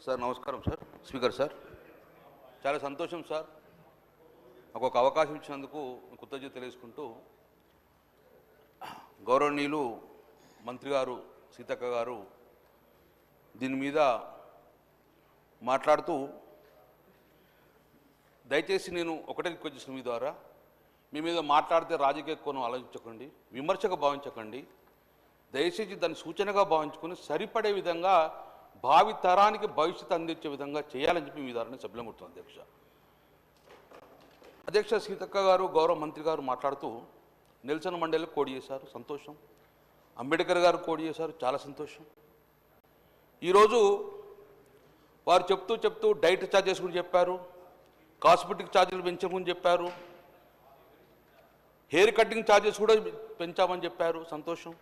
Sir నమస్కారం sir. Speaker sir, చాలా సంతోషం సార్, నాకు ఒక అవకాశం ఇచ్చినందుకు కృతజ్ఞత తెలియజేసుకుంటూ, గౌరవనీయులు మంత్రి గారు సీతక్క గారు దీని మీద మాట్లాడుతూ, దయచేసి నేను ఒకటే రిక్వెస్ట్ చేసిన మీ ద్వారా, మీ మీద మాట్లాడితే రాజకీయ కోణం ఆలోచించకండి, విమర్శగా భావించకండి, దయచేసి దాన్ని సూచనగా భావించుకొని సరిపడే విధంగా భావి తరానికి భవిష్యత్తు అందించే విధంగా చేయాలని చెప్పి మీ ద్వారా సభ్యులం కొడుతుంది. అధ్యక్ష సీతక్క గారు గౌరవ మంత్రి గారు మాట్లాడుతూ నెల్సన్ మండేలకు కోడి చేశారు, సంతోషం. అంబేద్కర్ గారు కోడి చేశారు, చాలా సంతోషం. ఈరోజు వారు చెప్తూ డైట్ ఛార్జెస్ గురించి చెప్పారు, కాస్మెటిక్ ఛార్జీలు పెంచమని చెప్పారు, హెయిర్ కటింగ్ ఛార్జెస్ కూడా పెంచామని చెప్పారు, సంతోషం.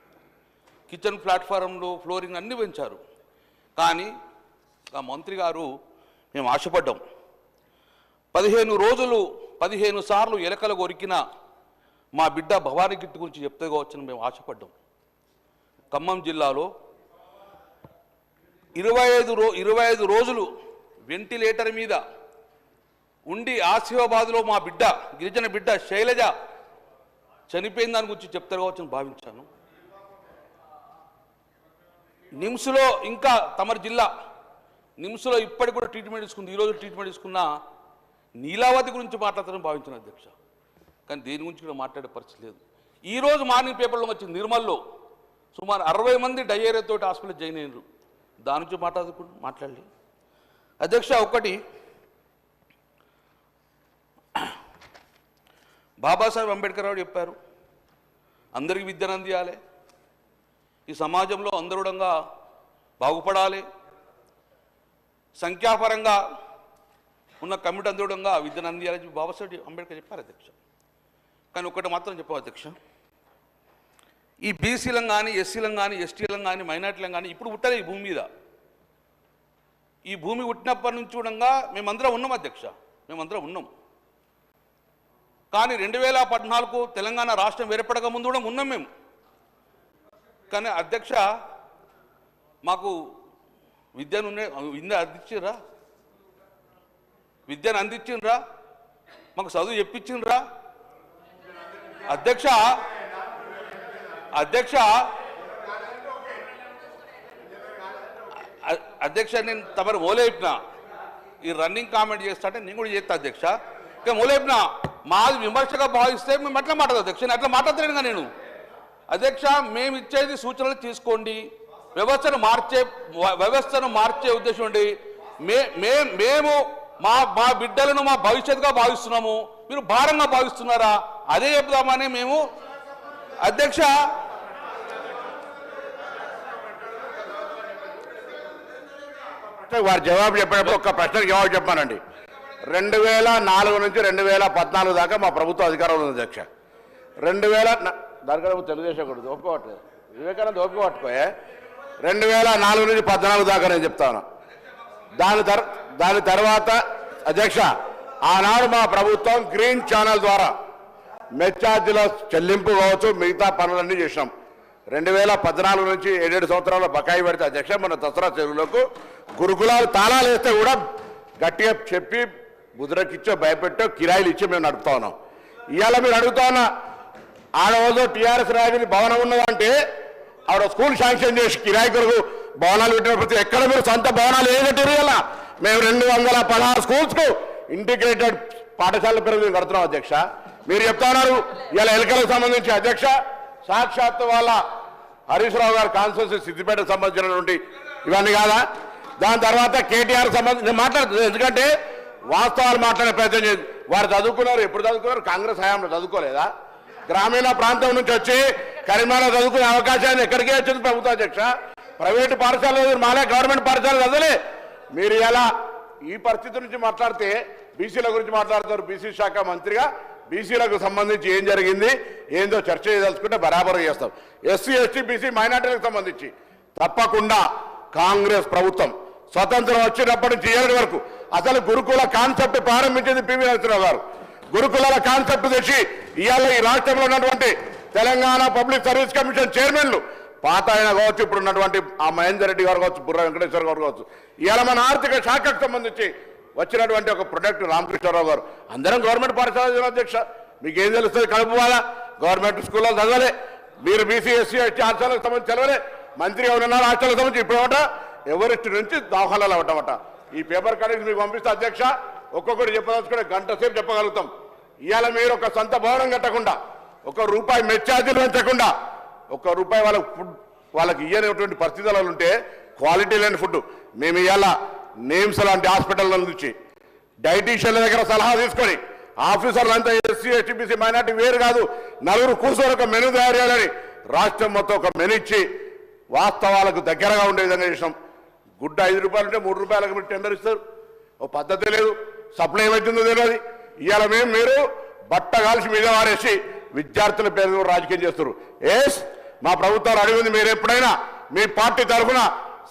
కిచెన్ ప్లాట్ఫారంలు ఫ్లోరింగ్ అన్నీ పెంచారు. కానీ ఆ మంత్రి గారు మేము ఆశపడ్డాం, 15 సార్లు ఎలకలు కొరికిన మా బిడ్డ భవానీ గిట్టు గురించి చెప్తే కావచ్చని మేము ఆశపడ్డాం. ఖమ్మం జిల్లాలో 25 రోజులు వెంటిలేటర్ మీద ఉండి ఆసిఫాబాద్లో మా బిడ్డ గిరిజన బిడ్డ శైలజ చనిపోయిన దాని గురించి చెప్తారు కావచ్చని భావించాను. నిమ్స్లో ఇంకా తమరి జిల్లా నిమ్స్లో ఇప్పటికి కూడా ట్రీట్మెంట్ తీసుకుంది, ఈరోజు ట్రీట్మెంట్ తీసుకున్న నీలావతి గురించి మాట్లాడతారని భావించాను అధ్యక్ష. కానీ దేని గురించి కూడా మాట్లాడే పరిస్థితి లేదు. ఈరోజు మార్నింగ్ పేపర్లో వచ్చింది, నిర్మల్లో సుమారు 60 మంది డయేరియాతో హాస్పిటల్ జాయిన్ అయ్యారు, దాని నుంచి మాట్లాడలేదు అధ్యక్ష. ఒకటి, బాబాసాహెబ్ అంబేద్కర్ గారు చెప్పారు, అందరికీ విద్యను అందియాలి, ఈ సమాజంలో అందరుడంగా బాగుపడాలి, సంఖ్యాపరంగా ఉన్న కమిటీ అందరుడంగా విద్యను అందియాలని చెప్పి బాబాసాహెబ్ అంబేద్కర్ చెప్పారు అధ్యక్ష. కానీ ఒకటి మాత్రం చెప్పావు అధ్యక్ష, ఈ బీసీలను కానీ ఎస్సీలను కానీ ఎస్టీలను కానీ మైనార్టీలను కానీ ఇప్పుడు పుట్టలే ఈ భూమి మీద. ఈ భూమి పుట్టినప్పటి నుంచి చూడంగా మేమందరం ఉన్నాం అధ్యక్ష, మేమందరం ఉన్నాం. కానీ 2014 తెలంగాణ రాష్ట్రం ఏర్పడక ముందు కూడా ఉన్నాం మేము. కానీ అధ్యక్ష మాకు విద్యను అందించిండ్రా, మాకు చదువు చెప్పించిండ్రా అధ్యక్ష. నేను తమరు ఓలేపిన ఈ రన్నింగ్ కామెంట్ చేస్తా అంటే నేను కూడా చేస్తా అధ్యక్ష. ఇంకా ఓలేపిన మాది విమర్శగా భావిస్తే మేము అట్లా మాట్లాడదు అధ్యక్ష, నేను అట్లా మాట్లాడలేనుగా నేను అధ్యక్ష. మేము ఇచ్చేది సూచనలు తీసుకోండి, వ్యవస్థను మార్చే ఉద్దేశం ఉండి మేము మా బిడ్డలను మా భవిష్యత్తుగా భావిస్తున్నాము, మీరు భారంగా భావిస్తున్నారా అదే చెప్దామని మేము అధ్యక్ష. వారు జవాబు చెప్పినప్పుడు ఒక్క ప్రశ్నకు జవాబు చెప్పానండి. 2004 నుంచి 2014 దాకా మా ప్రభుత్వం అధికారంలో ఉంది అధ్యక్ష. 2000 దానికన్నా తెలుగుదేశం కూడా ఒప్పుకోవట్లేదు, వివేకానంద ఒప్పుకోవట్టుకోయే. 2004 నుంచి 14 దాకా నేను చెప్తాను. దాని తర్వాత అధ్యక్ష, ఆనాడు మా ప్రభుత్వం గ్రీన్ ఛానల్ ద్వారా మెచ్చార్జీల చెల్లింపు కావచ్చు, మిగతా పనులన్నీ చేసినాం. 2014 నుంచి 7 సంవత్సరాల బకాయి పెడితే అధ్యక్ష, మన దసరా చెరువులకు గురుకులాలు తాళాలు వేస్తే కూడా గట్టిగా చెప్పి ముద్రకిచ్చో భయపెట్టో కిరాయిలు ఇచ్చి మేము నడుపుతా ఉన్నాం. ఇవాళ మీరు అడుగుతా ఉన్నా, ఆడవాళ్ళు టీఆర్ఎస్ రాజధాని భవనం ఉన్నదంటే ఆవిడ స్కూల్ శాంక్షన్ చేసి కిరాయి కొరకు భవనాలు పెట్టిన ప్రతి ఎక్కడ మీరు సొంత భవనాలు ఏం కట్టారు? ఇలా మేము 216 స్కూల్స్కు ఇంటిగ్రేటెడ్ పాఠశాల పేరు మేము కడుతున్నాం అధ్యక్ష. మీరు చెప్తా ఉన్నారు ఇలా ఎన్నికలకు సంబంధించి అధ్యక్ష, సాక్షాత్ వాళ్ళ హరీష్ రావు గారు కాన్స్టిట్యూన్సీ సిద్దిపేటకు సంబంధించినటువంటి ఇవన్నీ కాదా? దాని తర్వాత కేటీఆర్ సంబంధించి నేను మాట్లాడుతున్నాను, ఎందుకంటే వాస్తవాలు మాట్లాడే ప్రయత్నం చేసి వారు చదువుకున్నారు. ఎప్పుడు చదువుకున్నారు? కాంగ్రెస్ హయాంలో చదువుకోలేదా? గ్రామీణ ప్రాంతం నుంచి వచ్చి కరీంనగర్ చదువుకునే అవకాశాన్ని ఎక్కడికే వచ్చింది ప్రభుత్వ అధ్యక్ష. ప్రైవేటు పాఠశాలలు మాలే, గవర్నమెంట్ పాఠశాలలు చదవలే. మీరు ఎలా ఈ పరిస్థితి నుంచి మాట్లాడితే బీసీల గురించి మాట్లాడతారు. బీసీ శాఖ మంత్రిగా బీసీలకు సంబంధించి ఏం జరిగింది ఏందో చర్చ చేయదలుచుకుంటే బరాబరు చేస్తాం. ఎస్సీ ఎస్టీ బీసీ మైనార్టీలకు సంబంధించి తప్పకుండా కాంగ్రెస్ ప్రభుత్వం స్వతంత్రం వచ్చినప్పటి నుంచి ఏడు వరకు అసలు గురుకుల కాన్సెప్ట్ ప్రారంభించింది పివి నరసింహరావు గారు. గురుకులాల కాన్సెప్ట్ తెచ్చి ఇవాళ ఈ రాష్ట్రంలో ఉన్నటువంటి తెలంగాణ పబ్లిక్ సర్వీస్ కమిషన్ చైర్మన్లు పాత ఆయన కావచ్చు, ఇప్పుడు ఉన్నటువంటి ఆ మహేందర్ రెడ్డి గారు కావచ్చు, బుర్ర వెంకటేశ్వర గారు కావచ్చు, ఇవాళ మన ఆర్థిక శాఖకు సంబంధించి వచ్చినటువంటి ఒక ప్రొడక్ట్ రామకృష్ణారావు గారు. అందరం గవర్నమెంట్ పాఠశాల అధ్యక్ష, మీకు ఏం తెలుస్తుంది? కలుపువాలా గవర్నమెంట్ స్కూల్లో చదవలే, మీరు బీసీ ఎస్సీ ఎస్టీ హాస్టల్కి సంబంధించి చదవలే, మంత్రి ఎవరున్నారు హాస్టల్కి సంబంధించి ఇప్పుడు ఎవరిష్టి నుంచి దాఖలాలు అవ్వటమట. ఈ పేపర్ కటింగ్స్ మీకు పంపిస్తే అధ్యక్ష, ఒక్కొక్కటి చెప్పదలుచుకుంటే గంట సేపు చెప్పగలుగుతాం. ఇవాళ మీరు ఒక సొంత భవనం కట్టకుండా, ₹1 మెస్ ఛార్జీలు పెంచకుండా, ₹1 వాళ్ళకి ఇయ్యనటువంటి పరిస్థితులు ఉంటే క్వాలిటీ లేని ఫుడ్ మేము ఇవాళ నేమ్స్ లాంటి హాస్పిటల్ నుంచి డైటీషియన్ల దగ్గర సలహా తీసుకొని ఆఫీసర్లంతా ఎస్సీ ఎస్టీ బీసీ మైనార్టీ వేరు కాదు, నలుగురు కూర్చొని ఒక మెనూ తయారు చేయాలని రాష్ట్రం మొత్తం ఒక మెనూ ఇచ్చి వాస్తవాలకు దగ్గరగా ఉండే విధంగా చేసినాం. గుడ్డ ₹5 ఉంటే ₹3 మీరు టెండర్ ఇస్తారు. ఓ పద్ధతి లేదు, సప్లై ఏమవుతుందో తెలియదు. ఇవాళ మీరు బట్ట కాల్చి మీద వారేసి విద్యార్థుల పేరు రాజకీయం చేస్తారు. మా ప్రభుత్వాలు అడిగింది, మీరు ఎప్పుడైనా మీ పార్టీ తరఫున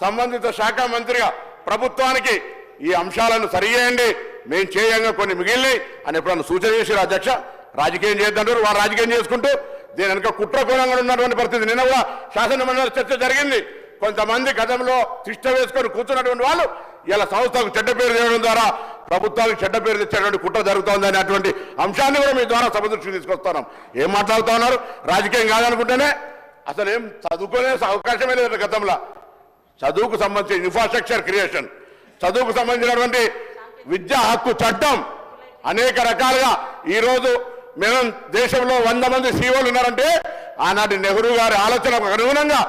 సంబంధిత శాఖ మంత్రిగా ప్రభుత్వానికి ఈ అంశాలను సరిచేయండి, మేము చేయంగా కొన్ని మిగిలినవి అని ఎప్పుడన్నా సూచన చేసి అధ్యక్ష, రాజకీయం చేద్దంటారు. వారు రాజకీయం చేసుకుంటూ దీని వెనుక కుట్రకోణంగా ఉన్నటువంటి పరిస్థితి. నిన్న కూడా శాసనమండలి చర్చ జరిగింది. కొంతమంది గతంలో తిష్ట వేసుకొని కూర్చున్నటువంటి వాళ్ళు ఇలా సంస్థకు చెడ్డ పేరు తేవడం ద్వారా ప్రభుత్వానికి చెడ్డ పేరు తెచ్చేటువంటి కుట్ర జరుగుతోంది అనేటువంటి అంశాన్ని కూడా మీ ద్వారా సభ దృష్టికి తీసుకొస్తున్నాం. ఏం మాట్లాడుతూ ఉన్నారు? రాజకీయం కాదనుకుంటేనే అసలు ఏం చదువుకునే అవకాశమే లేదు. గతంలో చదువుకు సంబంధించిన ఇన్ఫ్రాస్ట్రక్చర్ క్రియేషన్, చదువుకు సంబంధించినటువంటి విద్యా హక్కు చట్టం అనేక రకాలుగా ఈరోజు మేము దేశంలో 100 మంది సీఓలు ఉన్నారంటే ఆనాటి నెహ్రూ గారి ఆలోచనకు అనుగుణంగా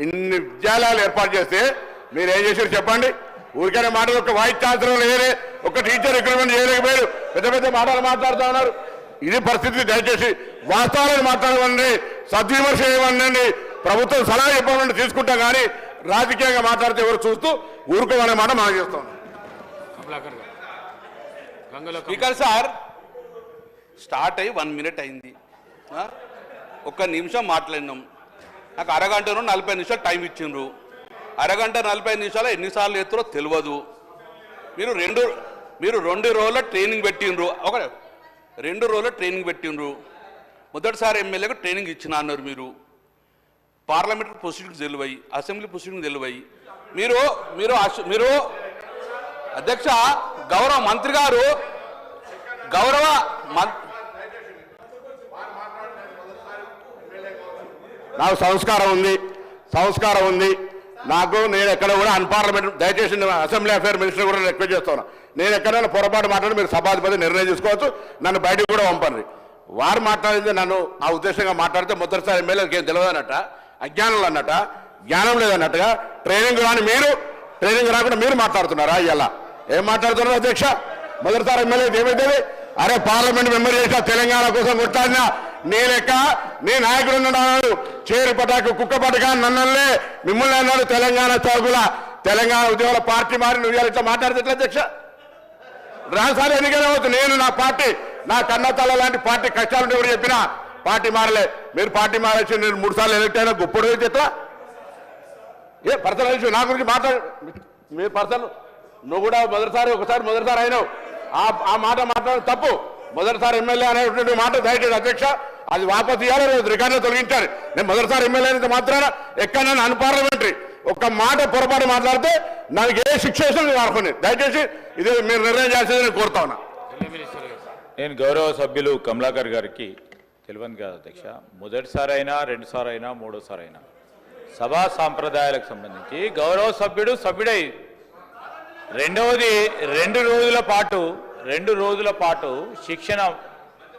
ఇన్ని విద్యాలయాలు ఏర్పాటు చేస్తే మీరు ఏం చేశారు చెప్పండి? ఊరికనే మాటలు, ఒక వైస్ ఛాన్సలర్ లేదే, ఒక టీచర్ రిక్రూట్మెంట్ చేయలేకపోయారు, పెద్ద పెద్ద మాటలు మాట్లాడుతూ ఉన్నారు. ఇది పరిస్థితి. దయచేసి వాస్తవాలను మాట్లాడమండి, సద్విమర్శ చేయమనండి, ప్రభుత్వం సలహా చెప్పమని తీసుకుంటాం, కానీ రాజకీయంగా మాట్లాడితే ఎవరు చూస్తూ ఊరుకోమనే మాట మనం చేస్తాం. స్పీకర్ సార్, స్టార్ట్ అయ్యి 1 మినిట్ అయింది, 1 నిమిషం మాట్లాడినాం. నాకు అరగంటను 40 నిమిషాలు టైం ఇచ్చిండ్రు. అరగంట 40 నిమిషాలు ఎన్నిసార్లు ఎత్తురో తెలియదు. మీరు 2 రోజుల ట్రైనింగ్ పెట్టిండ్రు, 2 రోజుల ట్రైనింగ్ పెట్టిండ్రు. మొదటిసారి ఎమ్మెల్యేకు ట్రైనింగ్ ఇచ్చిన అన్నారు. మీరు పార్లమెంటరీ ప్రొసీడింగ్స్ తెలివై, అసెంబ్లీ ప్రొసీడింగ్ తెలివై, మీరు అధ్యక్ష, గౌరవ మంత్రి గారు, నాకు సంస్కారం ఉంది నాకు. నేను ఎక్కడ కూడా అన్పార్లమెంట్, దయచేసి అసెంబ్లీ అఫేర్ మినిస్టర్ కూడా రిక్వెస్ట్ చేస్తాను, నేను ఎక్కడైనా పొరపాటు మాట్లాడి మీరు సభాధిపతి నిర్ణయం తీసుకోవచ్చు, నన్ను బయటకు కూడా పంపండి. వారు మాట్లాడింది నన్ను ఆ ఉద్దేశంగా మాట్లాడితే మొదటిసారి ఎమ్మెల్యేకి ఏం తెలియదు అన్నట్ట, అజ్ఞానం అన్నట్ట, జ్ఞానం లేదన్నట్టుగా ట్రైనింగ్ రాని మీరు, ట్రైనింగ్ రాకుండా మీరు మాట్లాడుతున్నారా? ఇలా ఏం మాట్లాడుతున్నారు అధ్యక్ష? మొదటిసారి ఎమ్మెల్యేకి ఏమైతుంది? అరే పార్లమెంట్ మెంబర్ చేసిన తెలంగాణ కోసం కొట్టాడినా నీ లెక్క, నీ నాయకుడు ఉన్నాడు, చేరు పటాకు కుక్క పటక నన్నలే మిమ్మల్ని అన్నాడు తెలంగాణ చౌకుల, తెలంగాణ ఉద్యోగుల పార్టీ మారి నువ్వు ఇట్లా మాట్లాడితే అధ్యక్ష? రాజధాని ఎన్నికనే అవుతుంది. నేను నా పార్టీ, నా కన్నతల్ల లాంటి పార్టీ కష్టాలు ఎవరు చెప్పినా పార్టీ మారలే. మీరు పార్టీ మారేసి నేను 3 సార్లు ఎలక్ట్ అయినా గొప్పడు ఎట్లా? ఏ పర్సనల్ ఇష్యూ నా గురించి మీరు పర్సనల్, నువ్వు కూడా మొదటిసారి అయినావు. ఆ మాట మాట్లాడడం తప్పు. మొదటిసారి ఎమ్మెల్యే అనేటువంటి మాట దయచేసి అధ్యక్ష అది వాపసు ఇవ్వాలి, రికార్డులో తొలగించారు. నేను మొదటిసారి ఎమ్మెల్యే అనేది మాత్రాన ఎక్కడైనా అన్పార్లమెంటరీ ఒక్క మాట పొరపాటు మాట్లాడితే నాకు ఏ శిక్ష వేసిన వాడుకుని దయచేసి ఇది మీరు నిర్ణయం చేసేది నేను కోరుతా ఉన్నా. నేను గౌరవ సభ్యులు కమలాకర్ గారికి తెలియదు కాదు అధ్యక్ష, మొదటిసారి అయినా 2 సార్లు అయినా 3వ సారి అయినా సభా సాంప్రదాయాలకు సంబంధించి గౌరవ సభ్యుడై రెండవది 2 రోజుల పాటు శిక్షణ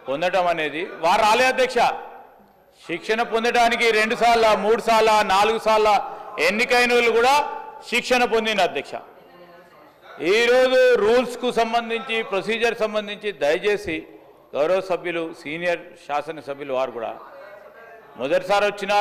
పొందడం అనేది వారు రాలే అధ్యక్ష. శిక్షణ పొందడానికి 2 సార్లు 3 సార్లు 4 సార్లు ఎన్నికైన వాళ్ళు కూడా శిక్షణ పొందిన అధ్యక్ష. ఈరోజు రూల్స్కు సంబంధించి ప్రొసీజర్ సంబంధించి దయచేసి గౌరవ సభ్యులు సీనియర్ శాసనసభ్యులు వారు కూడా మొదటిసారి వచ్చినా